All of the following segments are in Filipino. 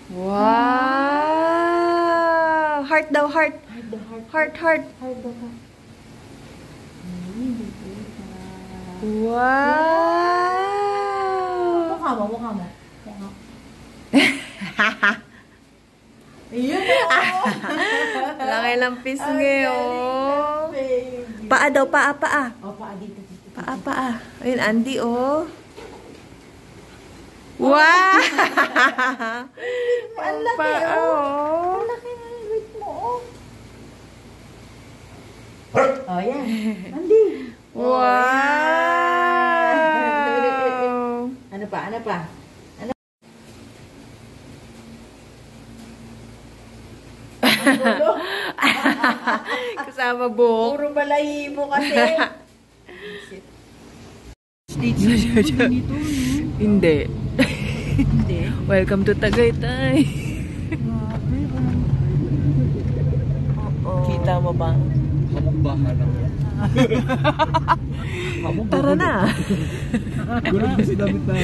Wow! Heart daw, heart. Heart, heart. Wow! Mukha mo. Ayun Laki ng pisngi, oh. Paa daw, paa. Oh, paa dito. Paa. Ayun, Andy, oh. Wow! Ang laki, paa, oh. Ang laki ng wait mo, oh. Oh, yan. Andy. Wow! Ano pa? Kasama buhok. Puro balahibo kasi. Hindi. Welcome to Tagaytay. Kita mo ba? Kamukbahan lang. Tara na. Gulat kasi damit na.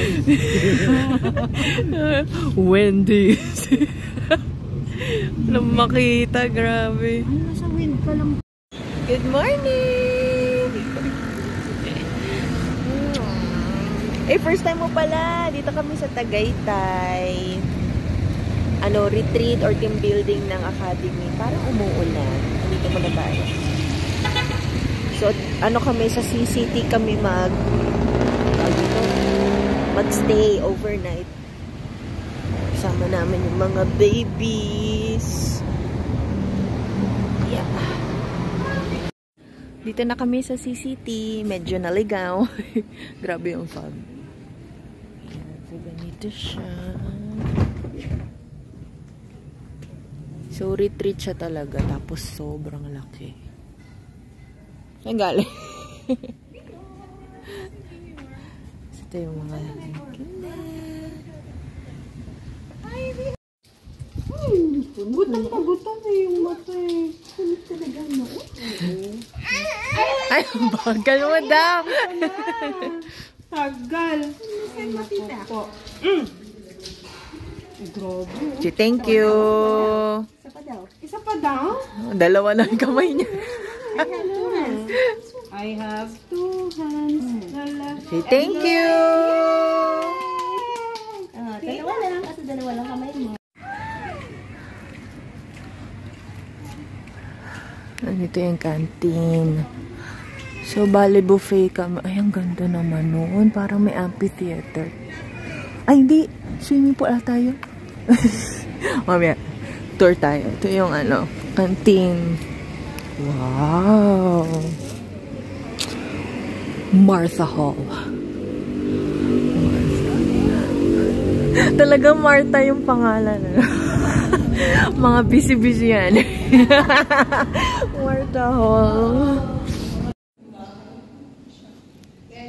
Wendy's. Walang makita, grabe. Nasa wind pa lang. Good morning! First time mo pala. Dito kami sa Tagaytay. Retreat or team building ng academy. Parang umuulan. Dito muna tayo. So, kami sa CCT kami mag-stay overnight. Kasama namin yung mga babies. Yeah. Dito na kami sa CCT. Medyo naligaw. Grabe yung fog. So, ganito siya. So, retreat siya talaga. Tapos, sobrang laki. Saan galing? Ito yung mga Gutom yung mata eh. Kulit talaga no? Ay, bagal mo daw. Tagal. Saan matita? Grabe. Thank you. Isa pa daw? Dalawa na ang kamay niya. I have two hands. Thank you. Dalawa na lang kasi dalawa lang kamay mo. Dito yung canteen. So, bale buffet kami. Ay, ang ganda naman noon. Parang may amphitheater. Ay, hindi. Swimming pool tayo. Mamaya, tour tayo. Ito yung canteen. Wow! Martha Hall. Talaga Martha yung pangalan. Mga busy-busy yan. Martha Hall.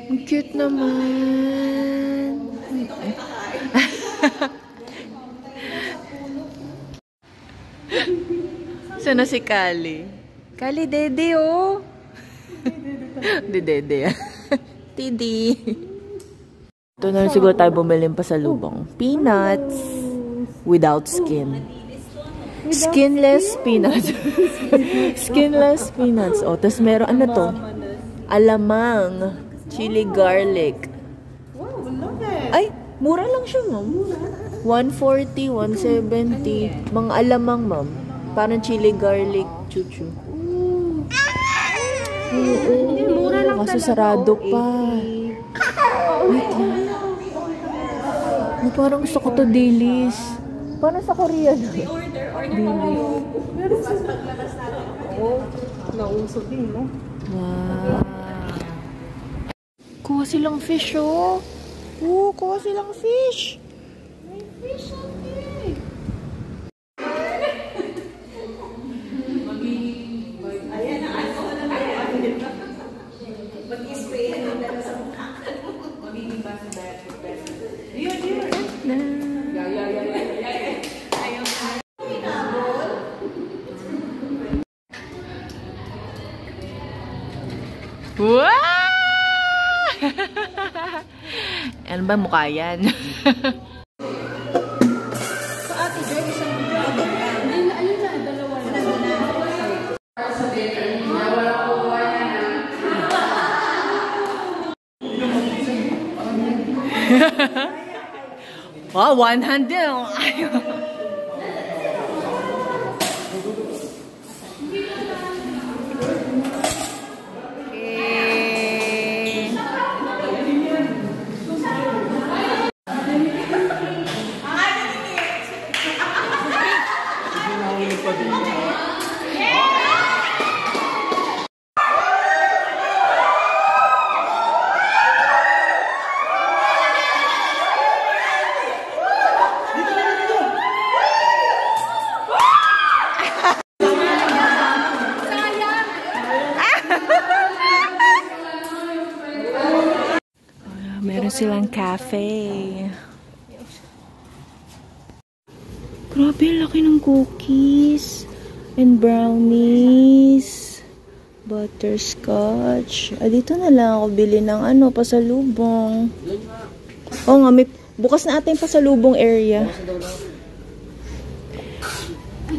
Ang cute naman. Sana si Kali. Kali, Dede, oh. Di Dede. Tidi. Ito na siguro tayo bumili pa sa lubong. Peanuts without skin. Skinless peanuts. Skinless peanuts. O, tapos meron, to? Alamang. Chili garlic. Ay, mura lang siya, ma'am. 140, 170. Mga alamang, ma'am. Parang chili garlic chuchu. Mura lang kasi sarado pa. Wait lang. Parang gusto ko to Dailies. Paano sa Korea na? Dailies. Nauso din, no? Wow. Kuha silang fish, oh. Kuha silang fish. May fish on here. Wow! Ano ba mukha yan? Ate Wow, one hand din. Meron silang cafe. Grabe, laki ng cookies. And brownies. Butterscotch. Dito na lang ako bili ng pasalubong. Oo nga, bukas na ating pasalubong area.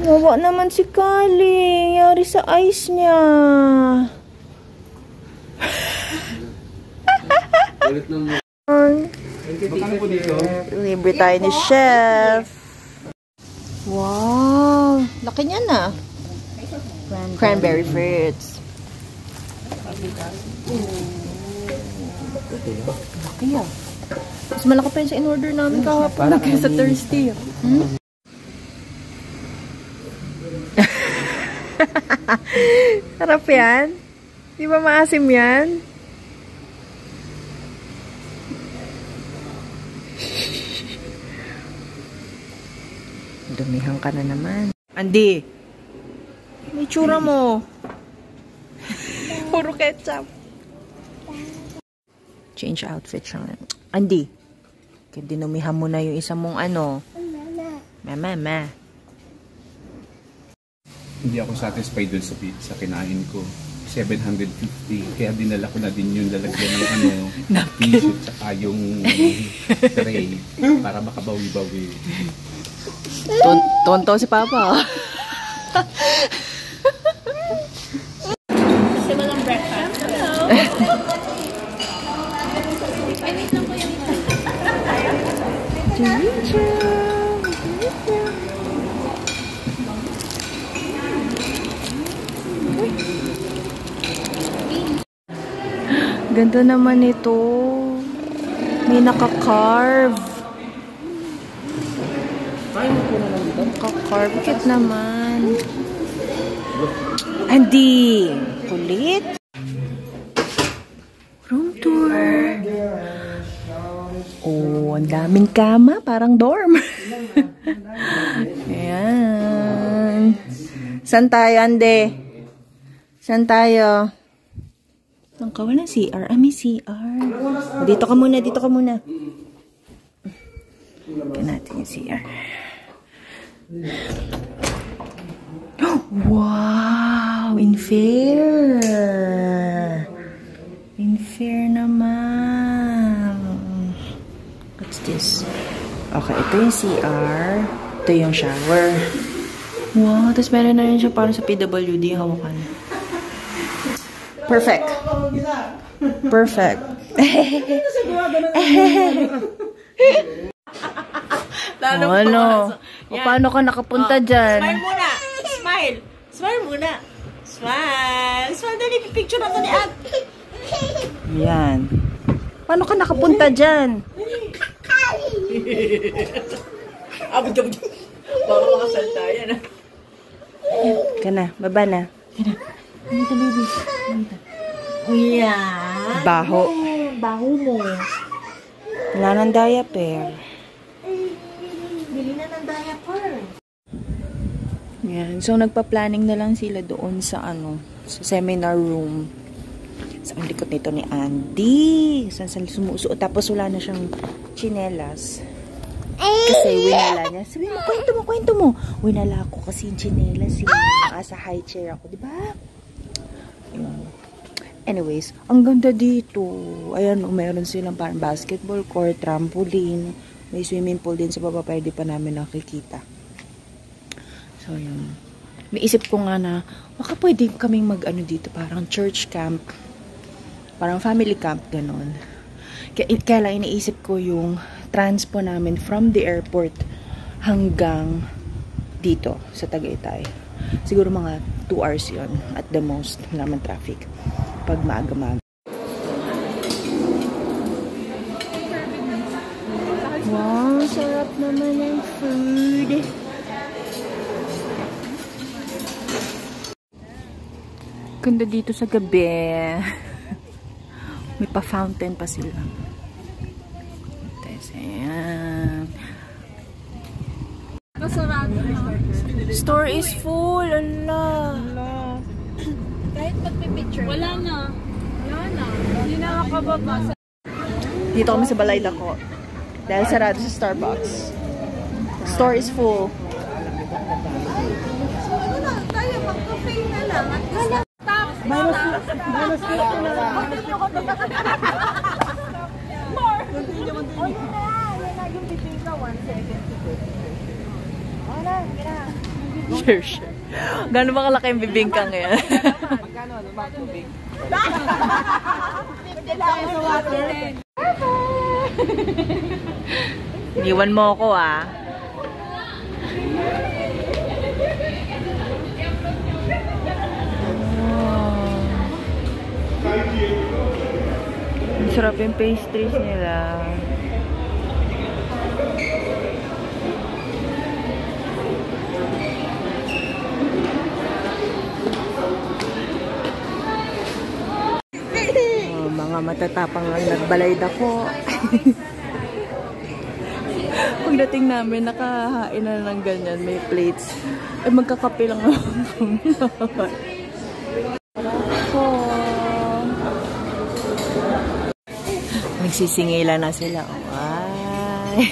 Wawa naman si Kali. Yari sa ice niya. Libre tayo ni Chef. Wow! Laki niya na. Cranberry fruits. Laki yan. Mas malaki pa yun sa in-order namin kahapon na kaya sa Thursday. Sarap yan? Di ba maasim yan? Dumihan ka na naman. Andy! May tsura mo. Puro ketchup. Change outfit siya. Andy! Kaya dinumihan mo na yung isa mong Mama. Hindi ako satisfied dun sa kinain ko. 750. Kaya dinala ko na din yung lalagyan ng t-shirt saka yung tray para makabawi-bawi. Tonto si Papa. Kasi walang breakfast. Hello. Ganda naman ito. May naka-carve. Naka-carve. Bakit naman? Andy! Kulit. Room tour. Oh, ang daming kama. Parang dorm. Ayan. Saan tayo, Andy? Saan tayo? Ang kawalan CR. May CR. Dito ka muna. Tignan natin yung CR. Wow! In fair naman. What's this? Okay, ito yung CR. Ito yung shower. Wow! Tapos meron na rin siya parang sa PWD. Hawakan. Perfect. Paano ka nakapunta dyan? Smile muna. Smile muna. Smile. Dali, picture na to ni At. Yan. Paano ka nakapunta dyan? Baka makasalta yan. Ka na, baba na. Anita, baby. Yan. Baho. Baho mo. Wala nang diaper. Bili na ng diaper. Yan. So, nagpa-planning na lang sila doon sa sa seminar room. Sa likod nito ni Andy. Saan sumusuot. Tapos wala na siyang chinelas. Kasi winala niya. Sabi mo, kwento mo. Winala ko kasi yung chinelas. Sa high chair ako, di ba? Anyways, ang ganda dito. Ayan, mayroon silang parang basketball court, trampoline. May swimming pool din sa baba, pero di pa namin nakikita. So, yun. May isip ko nga na, baka pwede kaming dito, parang church camp. Parang family camp, ganon. Kaya lang iniisip ko yung transpo namin from the airport hanggang dito sa Tagaytay. Siguro mga 2 hours yon at the most. Wala naman traffic. Pag maaga-maaga. Wow, sarap naman ng food. Ganda dito sa gabi. May pa-fountain pa sila. Ayan. Store is full. Allah. Kahit magpipicture. Wala na. Hindi na makababa. Dito kami sa Balay Dako. Dahil sarado sa Starbucks. Store is full. So ano na, tayo mag-cafe na lang. Minus Sure. Gano'n ba kalaki yung bibingka ngayon? Magkano? Ano ba? Tubig? Iniwan mo ako ah. Ang sarap yung pastries nila. Oh, mga matatapang lang nagbalay dako. Pagdating namin, nakahain na ng ganyan, may plates. Ay, magkakape lang ako. Nagsisingila na sila. Ay.